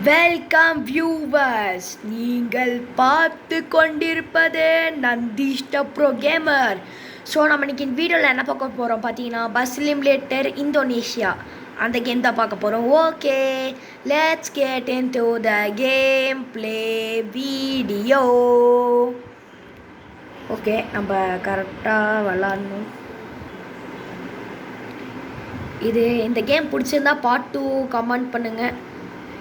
Welcome viewers, நீங்கள் பார்த்து கொண்டிருப்பது நந்திஷ்ட ப்ரோ கேமர். ஸோ நம்ம இன்னைக்கு வீடியோவில் என்ன பார்க்க போகிறோம் பார்த்தீங்கன்னா, பஸ் சிமுலேட்டர் இந்தோனேஷியா அந்த கேம் தான் பார்க்க போகிறோம். Okay, let's get into the game play video. Okay, நம்ம கரெக்டாக விளாடணும். இந்த கேம் பிடிச்சிருந்தா பார்ட் 2 கமெண்ட் பண்ணுங்கள்.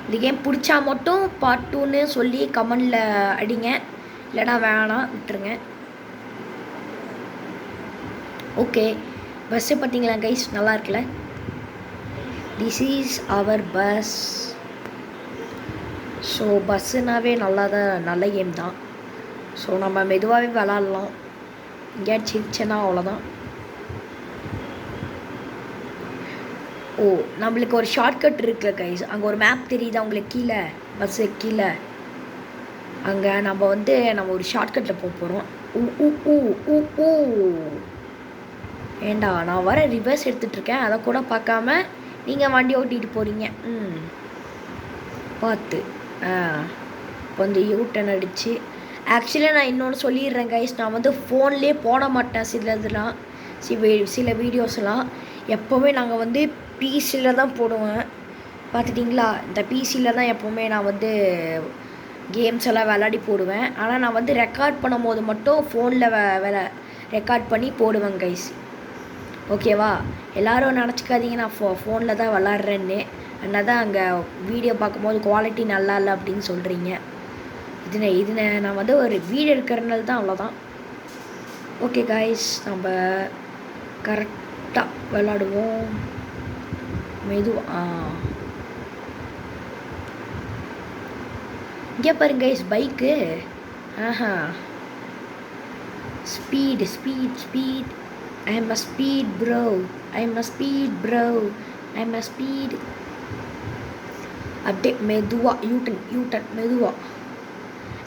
இந்த கேம் பிடிச்சா மட்டும் பார்ட் 2ன்னு சொல்லி கமெண்டில் அடிங்க, இல்லைனா வேணாம் விட்டுருங்க. ஓகே, பஸ்ஸு பார்த்தீங்களா கைஸ், நல்லா இருக்குல்ல? This is our bus. So பஸ்ஸுனாவே நல்ல கேம் தான். ஸோ நம்ம மெதுவாகவே விளாட்லாம். எங்கேயாச்சும் சிரிச்சேன்னா அவ்வளோதான். ஓ, நம்மளுக்கு ஒரு ஷார்ட்கட் இருக்குல்ல கைஸ், அங்கே ஒரு மேப் தெரியுதா உங்களுக்கு? கீழே பஸ்ஸு கீழே அங்கே நம்ம ஒரு ஷார்ட்கட்டில் போக போகிறோம். ஏண்டா, நான் வர ரிவர்ஸ் எடுத்துகிட்ருக்கேன், அதை கூட பார்க்காம நீங்கள் வண்டி ஓட்டிகிட்டு போகிறீங்க. பார்த்து இப்போ யூட்டன் அடித்து. ஆக்சுவலி நான் இன்னொன்று சொல்லிடுறேன் கைஸ், நான் ஃபோன்லேயே போட மாட்டேன் சில வீடியோஸ்லாம். எப்போவுமே நாங்கள் பிசியில் தான் போடுவேன். பார்த்துட்டிங்களா, இந்த பிசியில் தான் எப்போவுமே நான் கேம்ஸ் எல்லாம் விளையாடி போடுவேன். ஆனால் நான் ரெக்கார்ட் பண்ணும் போது மட்டும் ஃபோனில் ரெக்கார்ட் பண்ணி போடுவேன் கைஸ். ஓகேவா? எல்லோரும் நினச்சிக்காதீங்க நான் ஃபோனில் தான் விளாட்றேன்னு. அதனால் தான் அங்கே வீடியோ பார்க்கும்போது குவாலிட்டி நல்லா இல்லை அப்படின்னு சொல்கிறீங்க. இது நான் ஒரு வீடியோ எடுக்கிறனால தான், அவ்வளோதான். ஓகே கைஸ், நம்ம கரெக்டாக விளாடுவோம். இங்கே பாருங்க guys, bike. Speed speed speed. I am a speed bro. அப்படியே மெதுவாக யூட்டன் மெதுவாக.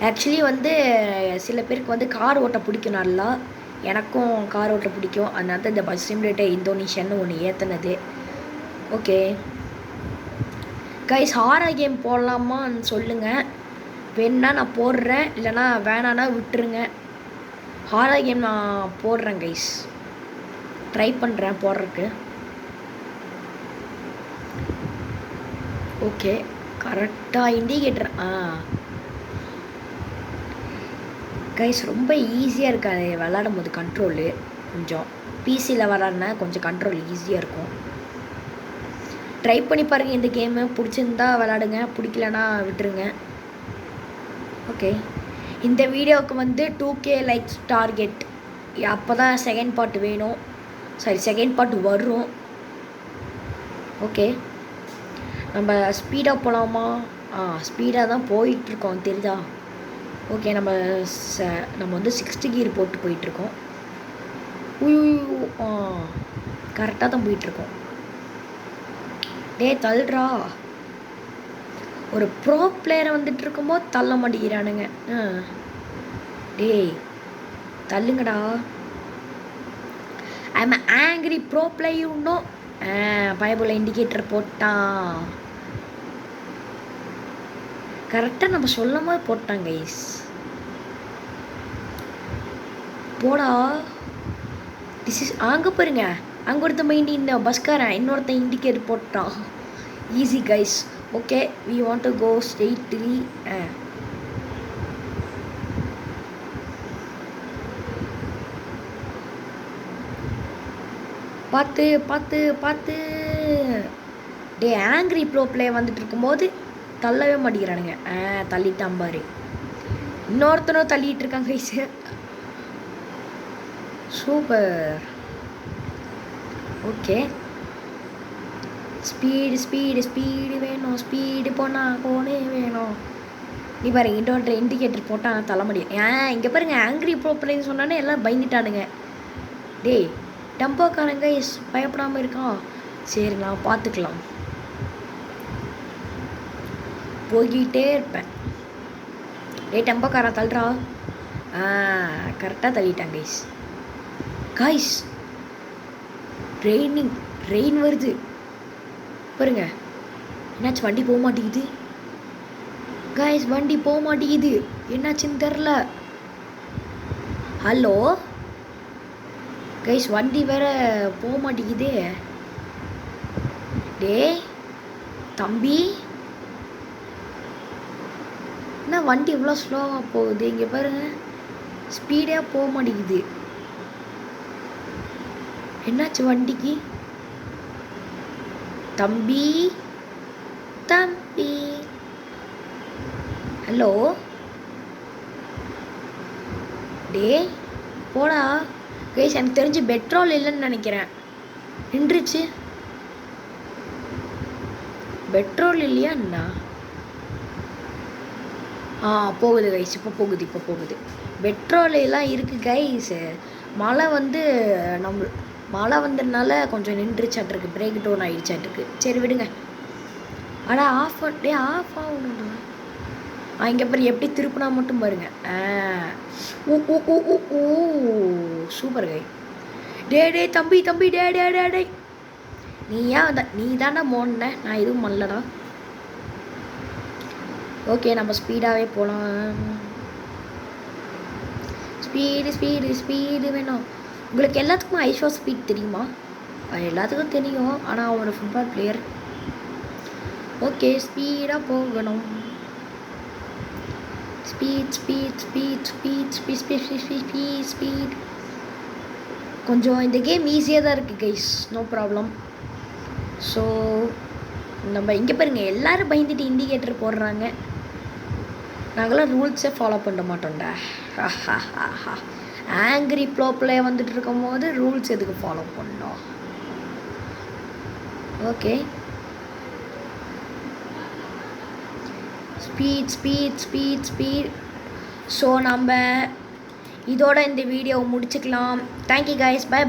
ஆக்சுவலி சில பேருக்கு கார் ஓட்ட பிடிக்கும் நல்லா. எனக்கும் கார் ஓட்ட பிடிக்கும். அதனால தான் இந்த பஸ் சிமுலேட்டர் இந்தோனேஷியான்னு ஒன்று ஏற்றினது. ஓகே கைஸ், ஹாரர் கேம் போடலாமான்னு சொல்லுங்கள். வேணுன்னா நான் போடுறேன், இல்லைனா வேணான்னா விட்டுருங்க. ஹாரர் கேம் நான் போடுறேன் கைஸ், ட்ரை பண்ணுறேன் போடுறதுக்கு. ஓகே, கரெக்டாக இண்டிகேட்டர். கைஸ், ரொம்ப ஈஸியாக இருக்காது விளாடும் போது. கண்ட்ரோலு கொஞ்சம் பிசியில் விளாட்னா கொஞ்சம் கண்ட்ரோல் ஈஸியாக இருக்கும். ட்ரை பண்ணி பாருங்கள். இந்த கேமு பிடிச்சிருந்தா விளாடுங்க, பிடிக்கலனா விட்டுருங்க. ஓகே, இந்த வீடியோவுக்கு 2K லைக்ஸ் டார்கெட். அப்போ தான் செகண்ட் பார்ட் வரும். ஓகே, நம்ம ஸ்பீடாக போகலாமா? ஸ்பீடாக தான் போயிட்டுருக்கோம், தெரியுதா? ஓகே, நம்ம 60 கியர் போட்டு போயிட்டுருக்கோம். கரெக்டாக தான் போயிட்டுருக்கோம். தள்ளுறா. ஒரு ப்ரோ பிளேயரை இருக்கும்போது தள்ள மாட்டேங்கிறானுங்க. தள்ளுங்கடா. ஐ எம் ஆங்கிரி ப்ரோ பிளேயர்னோ. பயபுல இண்டிகேட்டர் போட்டான். கரெக்டாக நம்ம சொல்லும் போது போட்டான் கைஸ். போடா. அங்கே பாருங்க, அங்கே ஒருத்தன் இந்த பஸ்காரன் இன்னொருத்தன் இண்டிகேட்டர் போட்டான். Easy guys. Okay, we want to go straightly. பார்த்து பார்த்து பார்த்து. ஆங்கிரி ப்ரோ பிளே இருக்கும்போது தள்ளவே மாட்டேங்கிறானுங்க. தள்ளிட்டான் பாரு. இன்னொருத்தனும் தள்ளிட்டு இருக்காங்க கைஸ். சூப்பர். ஓகே, ஸ்பீடு வேணும். ஸ்பீடு போனால் கோனே வேணும். நீ பாருங்க, இன்னொரு இண்டிகேட்டர் போட்டால் தள்ள முடியும். இங்கே பாருங்க, ஆங்கிரி ப்ரோ பிளேன்னு சொன்னானே எல்லாம் பயந்துட்டானுங்க. டம்போக்காரங்க பயப்படாமல் இருக்கான். சரி, நான் பார்த்துக்கலாம். போய்கிட்டே இருப்பேன். டம்போக்காரன் தள்ளுறா. கரெக்டாக தள்ளிட்டான் கைஸ். ரெயின் வருது பாருங்க. என்னாச்சு, வண்டி போக மாட்டேங்குது. கைஸ் வண்டி போக மாட்டேங்குது, என்னாச்சுன்னு தெரில. ஹலோ கைஸ், வண்டி வேற போக மாட்டேங்குதே. டே தம்பி, என்ன வண்டி இவ்வளோ ஸ்லோவாக போகுது? இங்கே பாருங்க, ஸ்பீடாக போக மாட்டேங்குது. என்னாச்சு வண்டிக்கு? தம்பி தம்பி, ஹலோ டே போடா. கைஸ் எனக்கு தெரிஞ்சு பெட்ரோல் இல்லைன்னு நினைக்கிறேன், நின்றுச்சு. பெட்ரோல் இல்லையா என்ன? போகுது கைஸ், இப்போ போகுது. பெட்ரோல் எல்லாம் இருக்குது கைஸ். மழை வந்ததுனால கொஞ்சம் நின்றுச்சாட்டிருக்கு, பிரேக் டவுன் ஆகிடுச்சாட்டிருக்கு. சரி விடுங்க. ஆனால் ஆஃப் ஆகணும்டா. இங்கே பாரு, எப்படி திருப்பினா மட்டும் பாருங்க. ஓ சூப்பர் கை. டே தம்பி டே நீ தானே மோன்ன, நான் எதுவும் பண்ணலடா. ஓகே, நம்ம ஸ்பீடாகவே போகலாம். ஸ்பீடு வேணும். உங்களுக்கு எல்லாத்துக்கும் ஐஷோ ஸ்பீட் தெரியுமா? எல்லாத்துக்கும் தெரியும், ஆனால் அவனோட ஃபுட்பால் பிளேயர். ஓகே, ஸ்பீடாக போகணும். ஸ்பீட். கொஞ்சம் இந்த கேம் ஈஸியாக தான் இருக்குது கைஸ், நோ ப்ராப்ளம். ஸோ நம்ம இங்கே பாருங்கள், எல்லோரும் பயந்துட்டு இண்டிகேட்டர் போடுறாங்க. நாங்களாம் ரூல்ஸே ஃபாலோ பண்ண மாட்டோம்டா. ஆங்கிரி ப்ளே வந்துட்டு இருக்கும் போது ரூல்ஸ் எதுக்கு ஃபாலோ பண்ணோம்? Okay, speed. ஸோ நம்ம இதோட இந்த வீடியோவை முடிச்சுக்கலாம். Thank you guys, by.